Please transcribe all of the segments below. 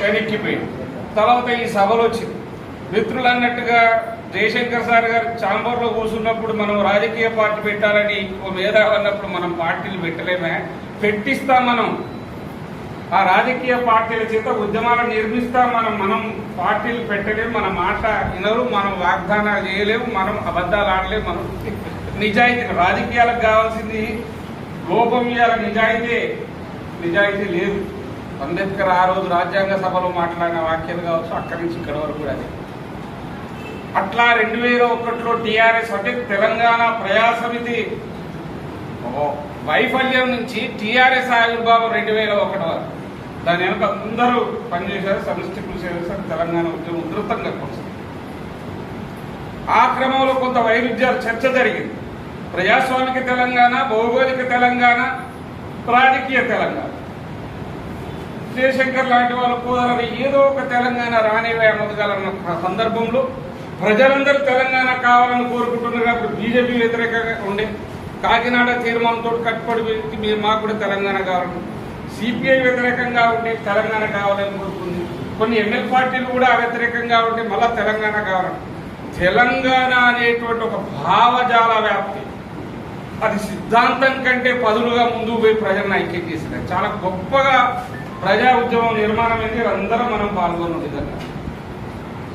వెనక్కిపోయింది. తర్వాత ఈ సభలో వచ్చింది. మిత్రులు అన్నట్టుగా జయశంకర్ సార్ గారు ఛాంబర్లో కూర్చున్నప్పుడు మనం రాజకీయ పార్టీ పెట్టాలని ఓ మేధావి అన్నప్పుడు మనం పార్టీలు పెట్టలేమే, పెట్టిస్తాం. మనం ఆ రాజకీయ పార్టీల చేత ఉద్యమాలను నిర్మిస్తాం. మనం పార్టీలు పెట్టలేము, మన మాట వినరు, మనం వాగ్దానాలు చేయలేము, మనం అబద్ధాలు ఆడలేము. మనం నిజాయితీ, రాజకీయాలకు కావాల్సింది లోపం, ఇవ్వాలి నిజాయితీ లేదు. అంబేద్కర్ ఆ రోజు రాజ్యాంగ సభలో మాట్లాడిన వాక్యాలు కావచ్చు, అక్కడి నుంచి ఇక్కడి వరకు కూడా అదే. అట్లా 2001లో టీఆర్ఎస్ అంటే తెలంగాణ ప్రజా సమితి వైఫల్యం నుంచి టీఆర్ఎస్ ఆవిర్భావం 2001 వరకు. దాని వెనుక అందరూ పనిచేశారు, సమిష్టి కృషి చేశారు. తెలంగాణ ఉద్యమం ఉధృతంగా కొనసాగింది. ఆ క్రమంలో కొంత వైరుధ్యాలు చర్చ జరిగింది. ప్రజాస్వామిక తెలంగాణ, భౌగోళిక తెలంగాణ, రాజకీయ తెలంగాణ. జయశంకర్ లాంటి వాళ్ళు కుదరని ఏదో ఒక తెలంగాణ రానివే అన్నదగలన్న సందర్భంలో ప్రజలందరూ తెలంగాణ కావాలని కోరుకుంటున్నారు. కాబట్టి బీజేపీ వ్యతిరేకంగా ఉండే కాకినాడ తీర్మానంతో కట్టుబడి మీరు మాకు కూడా తెలంగాణ కావాలని, సిపిఐ వ్యతిరేకంగా ఉంటే తెలంగాణ కావాలని కోరుకుంది. కొన్ని ఎంఎల్ పార్టీలు కూడా వ్యతిరేకంగా ఉంటే మళ్ళా తెలంగాణ కావాలని. తెలంగాణ అనేటువంటి ఒక భావజాల వ్యాప్తి, అది సిద్ధాంతం కంటే పదులుగా ముందుకు పోయి ప్రజలను ఐక్యం చేసింది. చాలా గొప్పగా ప్రజా ఉద్యమం నిర్మాణం అనేది అందరం మనం పాల్గొన్న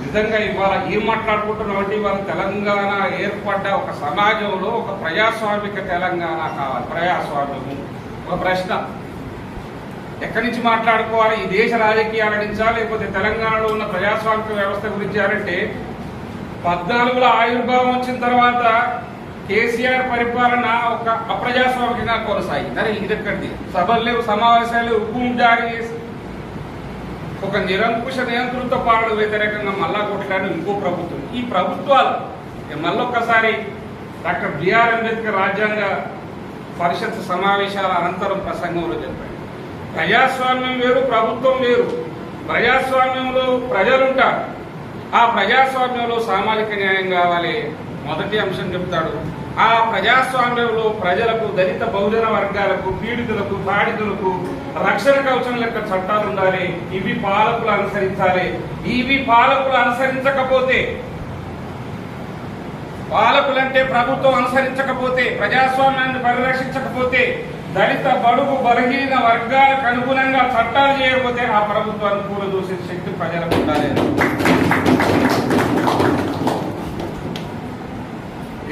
నిజంగా ఇవాళ ఏం మాట్లాడుకుంటున్నాం అంటే ఇవాళ తెలంగాణ ఏర్పడ్డ ఒక సమాజంలో ఒక ప్రజాస్వామిక తెలంగాణ కావాలి. ప్రజాస్వామ్యము ఒక ప్రశ్న ఎక్కడి నుంచి మాట్లాడుకోవాలి? ఈ దేశ రాజకీయాల నుంచా, లేకపోతే తెలంగాణలో ఉన్న ప్రజాస్వామిక వ్యవస్థ గురించి అంటే 14లో ఆవిర్భావం వచ్చిన తర్వాత కేసీఆర్ పరిపాలన ఒక అప్రజాస్వామికంగా కొనసాగింది. అరే ఇది ఎక్కడిది? సభలు లేవు, సమావేశాలు, హుకుం జారీ చేసి ఒక నిరంకుశ నియంత్రణతో పాలన వ్యతిరేకంగా మళ్ళా కొట్లాడిన ఇంకో ప్రభుత్వం. ఈ ప్రభుత్వాలు మళ్ళొక్కసారి డాక్టర్ బిఆర్ అంబేద్కర్ రాజ్యాంగ పరిషత్ సమావేశాల అనంతరం ప్రసంగంలో చెప్పాడు, ప్రజాస్వామ్యం వేరు, ప్రభుత్వం వేరు. ప్రజాస్వామ్యంలో ప్రజలుంటారు, ఆ ప్రజాస్వామ్యంలో సామాజిక న్యాయం కావాలి. మొదటి అంశం చెప్తాడు. ఆ ప్రజాస్వామ్యంలో ప్రజలకు, దళిత బహుజన వర్గాలకు, పీడితులకు, బాధితులకు రక్షణ కవచం లెక్క చట్టాలు ఉండాలి. ఇవి పాలకులు అనుసరించాలి. ఇవి పాలకులు అనుసరించకపోతే, పాలకులంటే ప్రభుత్వం అనుసరించకపోతే, ప్రజాస్వామ్యాన్ని పరిరక్షించకపోతే, దళిత బడుగు బలహీన వర్గాలకు అనుగుణంగా చట్టాలు చేయకపోతే ఆ ప్రభుత్వాన్ని కూలదూసే శక్తి ప్రజలకు ఉండాలి.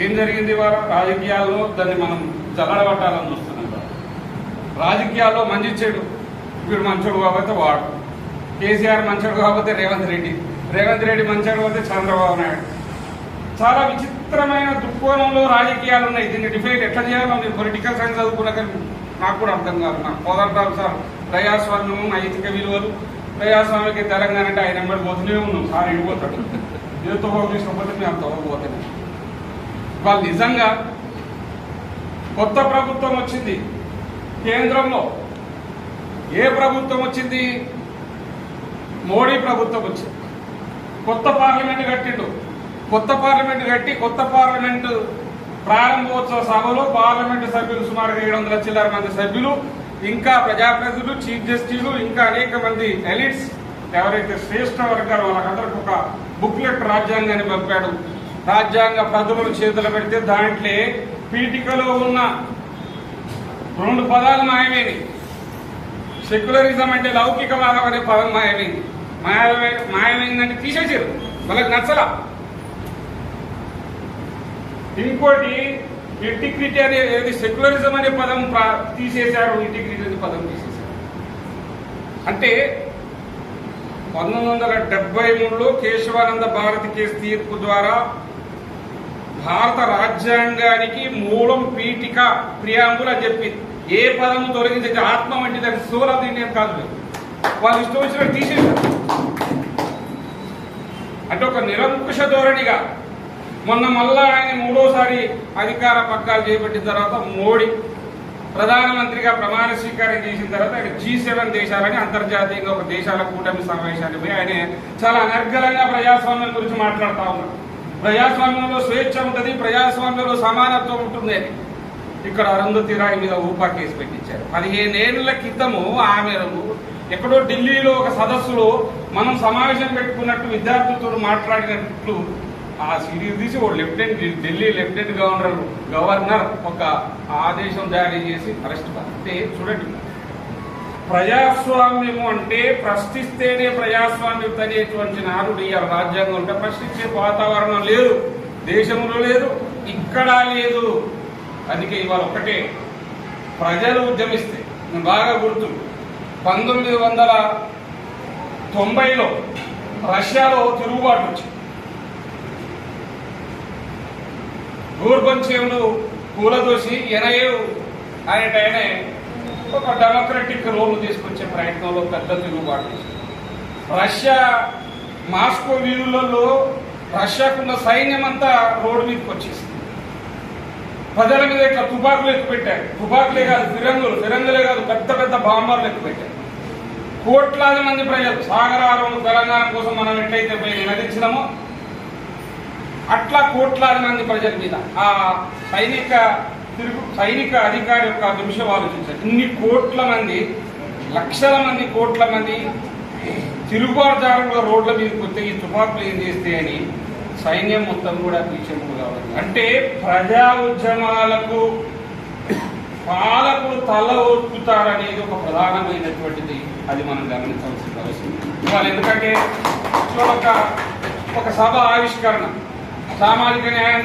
ఏం జరిగింది ఇవాళ రాజకీయాల్లో? దాన్ని మనం చల్లడబట్టాలని చూస్తున్నాం. రాజకీయాల్లో మంచి చెడు, వీడు మంచోడు కాకపోతే వాడు, కేసీఆర్ మంచోడు కాకపోతే రేవంత్ రెడ్డి మంచోడు కాకపోతే చంద్రబాబు నాయుడు. చాలా విచిత్రమైన దృక్కోణంలో రాజకీయాలు ఉన్నాయి. దీన్ని డిఫైన్ ఎట్లా చేయాలో నేను పొలిటికల్ సైన్స్ చదువుకున్నా కానీ నాకు కూడా అర్థం కాదు. నాకు కోదండరావు సార్ ప్రజాస్వామ్యము, నైతిక విలువలు, ప్రజాస్వామిక తెలంగాణ అంటే ఆయన నెంబర్ పోతూనే ఉన్నాం. సార్ ఇడిపోతాడు, ఏదో తోకపోతే మేము తోకపోతున్నాం. వాళ్ళు నిజంగా కొత్త ప్రభుత్వం వచ్చింది కేంద్రంలో. ఏ ప్రభుత్వం వచ్చింది? మోడీ ప్రభుత్వం వచ్చింది. కొత్త పార్లమెంట్ కట్టిండు. కొత్త పార్లమెంట్ కట్టి కొత్త పార్లమెంటు ప్రారంభోత్సవ సభలో పార్లమెంటు సభ్యులు సుమారుగా 700 చిల్లర మంది సభ్యులు, ఇంకా ప్రజాప్రతినిధులు, చీఫ్ జస్టిస్లు, ఇంకా అనేక మంది ఎలిట్స్ ఎవరైతే శ్రేష్ఠ వర్గాలు వాళ్ళకందరికి ఒక బుక్లెట్ రాజ్యాంగాన్ని పంపాడు. రాజ్యాంగ ప్రతులను చేతులు పెడితే దాంట్లో పీఠికలో ఉన్న 2 పదాలు మాయమైనవి. సెక్యులరిజం అంటే లౌకికవాదం అనే పదం మాయమైంది. మాయమైందంటే తీసేసారు, వాళ్ళకి నచ్చలా. ఇంకోటి ఇంటిగ్రిటీ అనేది, సెక్యులరిజం అనే పదం తీసేశారు, ఇంటిగ్రిటీ అనే పదం తీసేశారు. అంటే 1973లో కేశవానంద భారతి కేసు తీర్పు ద్వారా భారత రాజ్యాంగానికి మూలం పీఠిక ప్రియాంబుల్ అని చెప్పింది. ఏ పదము తొలగించే ఆత్మ వంటి దాని సోల్ ఆఫ్ ది ఇండియన్ కాదు. వాళ్ళు ఇష్టం వచ్చినట్టు తీసేశారు. అంటే ఒక నిరంకుశ ధోరణిగా మొన్న మళ్ళా ఆయన 3వసారి అధికార పగ్గాలు చేపట్టిన తర్వాత మోడీ ప్రధానమంత్రిగా ప్రమాణ స్వీకారం చేసిన తర్వాత ఆయన G7 దేశాలని అంతర్జాతీయంగా ఒక దేశాల కూటమి సమావేశాన్ని పోయి ఆయన చాలా అనర్గళంగా ప్రజాస్వామ్యం గురించి మాట్లాడుతూ ఉన్నారు. ప్రజాస్వామ్యంలో స్వేచ్ఛ ఉంటుంది, ప్రజాస్వామ్యంలో సమానత్వం ఉంటుంది అని. ఇక్కడ అరుంధతి రాయ్ మీద ఊపా కేసు పెట్టించారు. 15 ఏళ్ల క్రితము ఆమెను ఎక్కడో ఢిల్లీలో ఒక సదస్సులో మనం సమావేశం పెట్టుకున్నట్టు విద్యార్థులతో మాట్లాడినట్లు ఆ సిరీస్ తీసి ఒక ఢిల్లీ లెఫ్టినెంట్ గవర్నర్ ఒక ఆదేశం జారీ చేసి అరెస్ట్ అంటే చూడండి, ప్రజాస్వామ్యము అంటే ప్రశ్నిస్తేనే ప్రజాస్వామ్యం అనేటువంటి నాడు ఇవాళ రాజ్యాంగం ఉంటే ప్రశ్నించే వాతావరణం లేదు, దేశంలో లేదు, ఇక్కడ లేదు. అందుకే ఇవాళ ఒక్కటే ప్రజలు ఉద్యమిస్తే బాగా గుర్తు, 1990లో రష్యాలో తిరుగుబాటు వచ్చింది. గోర్బంచేవును కూలదోసి ఎనయేవు ఆయనే ఒక డెమోక్రటిక్ రోల్ తీసుకొచ్చే ప్రయత్నంలో పెద్ద తిరుగుబాటు. రష్యా మాస్కో వీధులలో రష్యాకున్న సైన్యం అంతా రోడ్డు మీదకి వచ్చేసింది. ప్రజల మీద ఇట్లా తుపాకులు ఎక్కుపెట్టారు. తుపాకులే కాదు, ఫిరంగులే కాదు, పెద్ద పెద్ద బాంబర్లు ఎక్కుపెట్టారు. కోట్లాది మంది ప్రజలు సాగరారం తెలంగాణ కోసం మనం ఎట్లయితే పోయి నినదించినామో అట్లా కోట్లాది మంది ప్రజల మీద ఆ సైనిక అధికారి యొక్క నిమిషం ఆలోచించారు. ఇన్ని కోట్ల మంది, లక్షల మంది, కోట్ల మంది తిరుగుబాటుదారులుగా రోడ్ల మీదకి వస్తే ఈ తుపాకులు ఏం చేస్తే అని సైన్యం మొత్తం కూడా పీछेముఖం కావాలి. అంటే ప్రజా ఉద్యమాలకు పాలకులు తల ఒప్పుతారనేది ఒక ప్రధానమైనటువంటిది. అది మనం గమనించాల్సిన అవసరం ఇవాళ. ఎందుకంటే ఒక సభ ఆవిష్కరణ, సామాజిక న్యాయం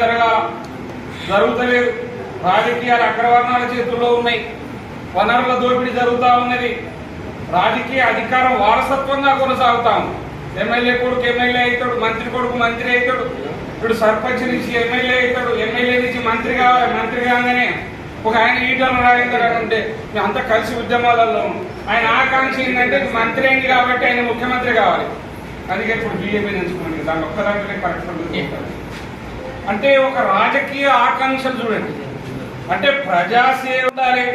జరుగుతలేదు, రాజకీయాలు అగ్రవర్ణాల చేతుల్లో ఉన్నాయి, వనరుల దోపిడీ జరుగుతూ ఉన్నది, రాజకీయ అధికారం వారసత్వంగా కొనసాగుతా ఉంది. ఎమ్మెల్యే కొడుకు ఎమ్మెల్యే అవుతాడు, మంత్రి కొడుకు మంత్రి అవుతాడు, ఇప్పుడు సర్పంచ్ నుంచి ఎమ్మెల్యే అవుతాడు, ఎమ్మెల్యే నుంచి మంత్రి కావాలి, మంత్రి కాగానే ఒక ఆయన ఈటల రాజేందర్ అని ఉంటే మేము అంతా కలిసి ఉద్యమాలలో ఆయన ఆకాంక్ష ఏంటంటే మంత్రి అయింది కాబట్టి ఆయన ముఖ్యమంత్రి కావాలి. అందుకే ఇప్పుడు బీజేపీ ఎంచుకున్నాను, దాని ఒక్కదాంట్లోనే కరెక్ట్. అంటే ఒక రాజకీయ ఆకాంక్షలు చూడండి, అంటే ప్రజాసేవ ఉండాలి,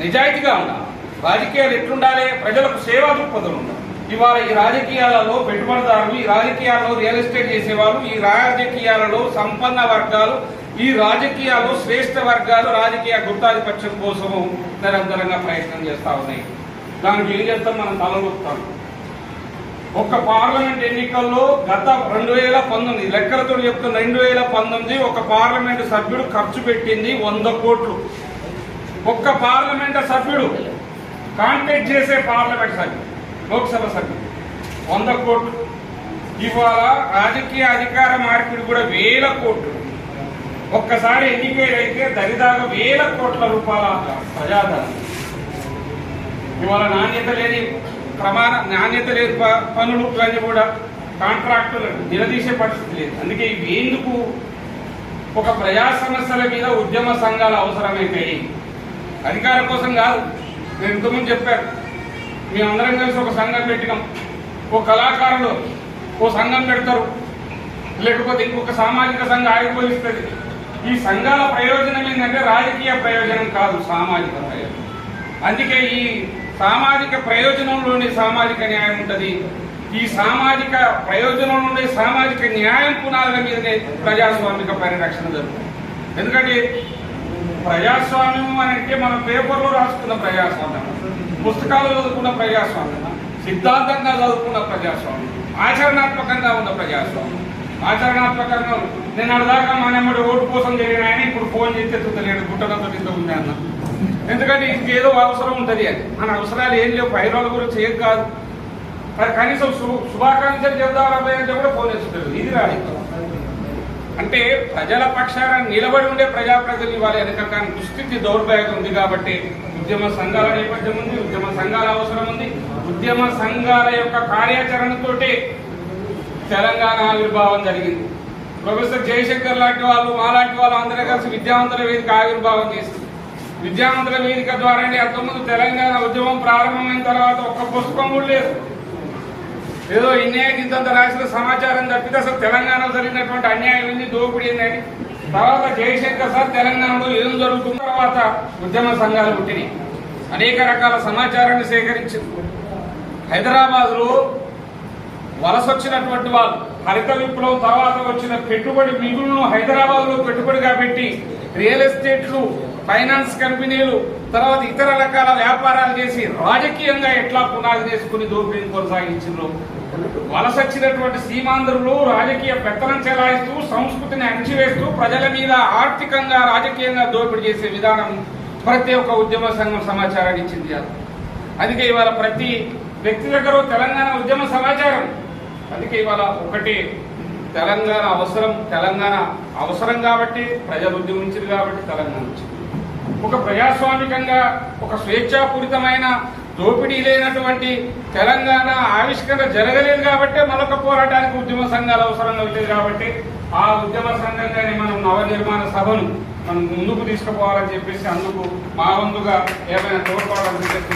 నిజాయితీగా ఉండాలి, రాజకీయాలు ఎట్లుండాలి, ప్రజలకు సేవా దృక్పథం ఉండాలి. ఇవాళ ఈ రాజకీయాలలో పెట్టుబడిదారులు, ఈ రాజకీయాల్లో రియల్ ఎస్టేట్ చేసేవాళ్ళు, ఈ రాజకీయాలలో సంపన్న వర్గాలు, ఈ రాజకీయాల్లో శ్రేష్ఠ వర్గాలు రాజకీయ గుత్తాధిపత్యం కోసము నిరంతరంగా ప్రయత్నం చేస్తూ ఉన్నాయి. దానికి ఏం చేస్తాం, మనం తలగొస్తాం. ఒక్క పార్లమెంట్ ఎన్నికల్లో గత 2019 లెక్కలతో చెప్తున్న 2019 ఒక పార్లమెంటు సభ్యుడు ఖర్చు పెట్టింది 100 కోట్లు. ఒక్క పార్లమెంటు సభ్యుడు కాంటాక్ట్ చేసే పార్లమెంట్ సభ్యుడు, లోక్సభ సభ్యుడు 100 కోట్లు. ఇవాళ రాజకీయ అధికార మార్పిడి కూడా 1000 కోట్లు. ఒక్కసారి ఎన్నికైతే దరిదాగా 1000 కోట్ల రూపాయల ప్రజాధనం. ఇవాళ నాణ్యత లేని పనులు కానీ కూడా కాంట్రాక్టులు నిలదీసే పరిస్థితి లేదు. అందుకే ఇవి ఎందుకు ఒక ప్రజా సమస్యల మీద ఉద్యమ సంఘాలు అవసరమైతాయి, అధికారం కోసం కాదు. నేను ఇంతకుముందు చెప్పాను, మేమందరం కలిసి ఒక సంఘం పెట్టినాం, ఓ కళాకారులు ఓ సంఘం పెడతారు, లేకపోతే ఇంకొక సామాజిక సంఘం ఆవిర్భవిస్తుంది. ఈ సంఘాల ప్రయోజనం ఏంటంటే రాజకీయ ప్రయోజనం కాదు, సామాజిక ప్రయోజనం. అందుకే ఈ సామాజిక ప్రయోజనంలోని సామాజిక న్యాయం ఉంటుంది. ఈ సామాజిక ప్రయోజనం నుండి సామాజిక న్యాయం పునాదుల మీదనే ప్రజాస్వామిక పరిరక్షణ జరుగుతుంది. ఎందుకంటే ప్రజాస్వామ్యం అంటే మనం పేపర్లో రాసుకున్న ప్రజాస్వామ్యం, పుస్తకాలు చదువుకున్న ప్రజాస్వామ్యం, సిద్ధాంతంగా చదువుకున్న ప్రజాస్వామ్యం, ఆచరణాత్మకంగా ఉన్న ప్రజాస్వామ్యం. ఆచరణాత్మకంగా నేను అడదాకా మానమ్మడి ఓటు కోసం జరిగిన ఆయన ఇప్పుడు ఫోన్ చేస్తే ఎత్తుతలేడు, గుట్టడంతో ఇంత ఉంది అన్న. ఎందుకంటే ఇంకేదో అవసరం ఉంటుంది అని. మన అవసరాలు ఏం లేవు, పైరోళ్ళ గురించి ఏం కాదు, కనీసం శుభాకాంక్షలు చెప్దామని అంటే కూడా ఫోన్ ఎత్తుతాడు. ఇది రాజకీయం అంటే ప్రజల పక్షాన నిలబడి ఉండే ప్రజాప్రతినిధులు ఇవ్వాలి. ఎందుకంటే దుస్థితి దౌర్భాగ్యం ఉంది కాబట్టి ఉద్యమ సంఘాల నేపథ్యం ఉంది, ఉద్యమ సంఘాల అవసరం ఉంది. ఉద్యమ సంఘాల యొక్క కార్యాచరణతోటే తెలంగాణ ఆవిర్భావం జరిగింది. ప్రొఫెసర్ జయశంకర్ లాంటి వాళ్ళు, మాలాంటి వాళ్ళు అందరూ కలిసి విద్యావంతుల వేదిక ఆవిర్భావం చేసింది. విద్యావంతుల వేదిక ద్వారానే అంతకుముందు తెలంగాణ ఉద్యమం ప్రారంభమైన తర్వాత ఒక్క పుస్తకం కూడా లేదు. ఏదో ఇంత రాసిన సమాచారం తప్పితే అసలు తెలంగాణలో జరిగినటువంటి అన్యాయం ఏంది, దోపిడీ ఏందని. తర్వాత జయశంకర్ సార్ తెలంగాణలో ఏం జరుగుతున్న తర్వాత ఉద్యమ సంఘాలు పుట్టినాయి, అనేక రకాల సమాచారాన్ని సేకరించింది. హైదరాబాద్లో వలస వచ్చినటువంటి వాళ్ళు హరిత విప్లవం తర్వాత వచ్చిన పెట్టుబడి మిగులును హైదరాబాద్లో పెట్టుబడిగా పెట్టి రియల్ ఎస్టేట్లు, ఫైనాన్స్ కంపెనీలు, తర్వాత ఇతర రకాల వ్యాపారాలు చేసి రాజకీయంగా ఎట్లా పునాది చేసుకుని దోపిడీని కొనసాగించారు. వలసొచ్చినటువంటి సీమాంధ్రులు రాజకీయ పెత్తనం చెలాయిస్తూ సంస్కృతిని అణచివేస్తూ ప్రజల మీద ఆర్థికంగా రాజకీయంగా దోపిడీ చేసే విధానం ప్రతి ఒక్క ఉద్యమ సంఘం సమాచారాన్ని ఇచ్చింది. అందుకే ఇవాళ ప్రతి వ్యక్తి దగ్గర తెలంగాణ ఉద్యమ సమాచారం. అందుకే ఇవాళ ఒకటి తెలంగాణ అవసరం కాబట్టి ప్రజలు ఉద్యమించారు కాబట్టి తెలంగాణ వచ్చింది. ఒక ప్రజాస్వామికంగా ఒక స్వేచ్ఛాపూరితమైన దోపిడీ లేనటువంటి తెలంగాణ ఆవిష్కరణ జరగలేదు కాబట్టి మరొక పోరాటానికి ఉద్యమ సంఘాలు అవసరం అవుతుంది. కాబట్టి ఆ ఉద్యమ సంఘంగానే మనం నవనిర్మాణ సభను మనం ముందుకు తీసుకుపోవాలని చెప్పేసి అందుకు మా వంతుగా ఏమైనా తోడ్పడాలని చెప్పి